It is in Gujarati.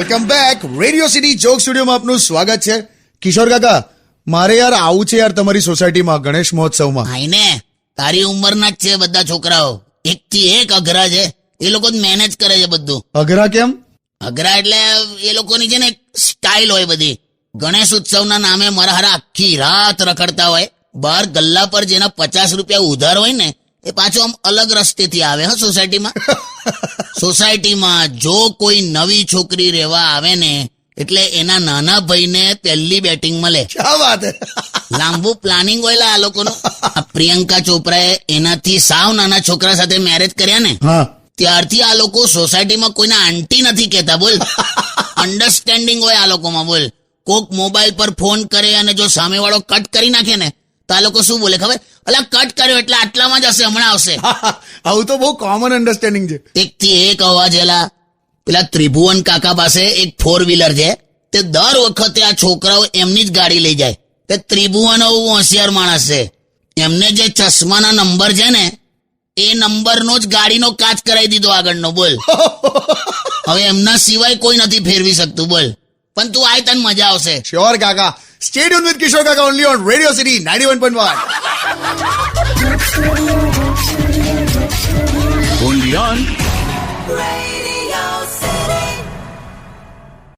Welcome back. Radio city joke સ્ટુડિયોમાં આપનું સ્વાગત છે. કિશોર કાકા, મારે યાર આવું છે યાર તમારી સોસાયટીમાં ગણેશ મહોત્સવમાં. આઈને તારી ઉંમરના જ છે બધા છોકરાઓ, એક થી એક અઘરા છે. એ લોકો જ મેનેજ કરે છે બધું. અઘરા કેમ? અઘરા એટલે એ લોકોની છે ને સ્ટાઇલ હોય બધી. ગણેશ ઉત્સવના નામે મારા હારા આખી રાત રખડતા હોય. બહાર ગલ્લા પર જેના 50 રૂપિયા ઉધાર હોય ને એ પાછો આમ અલગ રસ્તેથી આવે. હા, સોસાયટીમાં જો કોઈ નવી છોકરી રહેવા આવે ને એટલે એના નાના ભાઈને પહેલી બેટિંગ મળે. ક્યા વાત હે. લાંબુ પ્લાનિંગ હોય આ લોકોનું. આ પ્રિયંકા ચોપરાએ એનાથી સાવ નાના છોકરા સાથે મેરેજ કર્યા ને હા, ત્યારથી આ લોકો સોસાયટીમાં કોઈને આંટી નથી કહેતા. બોલ, અન્ડરસ્ટેન્ડિંગ હોય આ લોકોમાં. બોલ, કોક મોબાઈલ પર ફોન કરે અને જો સામેવાળો કટ કરી નાખે ને તો આ લોકો શું બોલે ખબર? અલા, કટ કર્યો એટલે આટલામાં જ હશે, હમણાં આવશે. આવું તો બહુ કોમન અન્ડરસ્ટેન્ડિંગ છે. એક થી એક અવાજ એલા પેલા ત્રિભુવન કાકા પાસે એક 4-વ્હીલર છે. તે દર વખતે આ છોકરાઓ એમની જ ગાડી લઈ જાય. તે ત્રિભુવન બહુ હોશિયાર માણસ છે. એમને જે ચશ્માના નંબર છે ને એ નંબરનો જ ગાડીનો કાચ કરાવી દીધો આગળનો. બોલ, હવે એમના સિવાય કોઈ નથી ફેરવી શકતું. બોલ, પણ તું આય, તને મજા આવશે. શ્યોર કાકા. સ્ટે ટ્યુન વિથ કિશોર કાકા only on radio city 91.1. Only on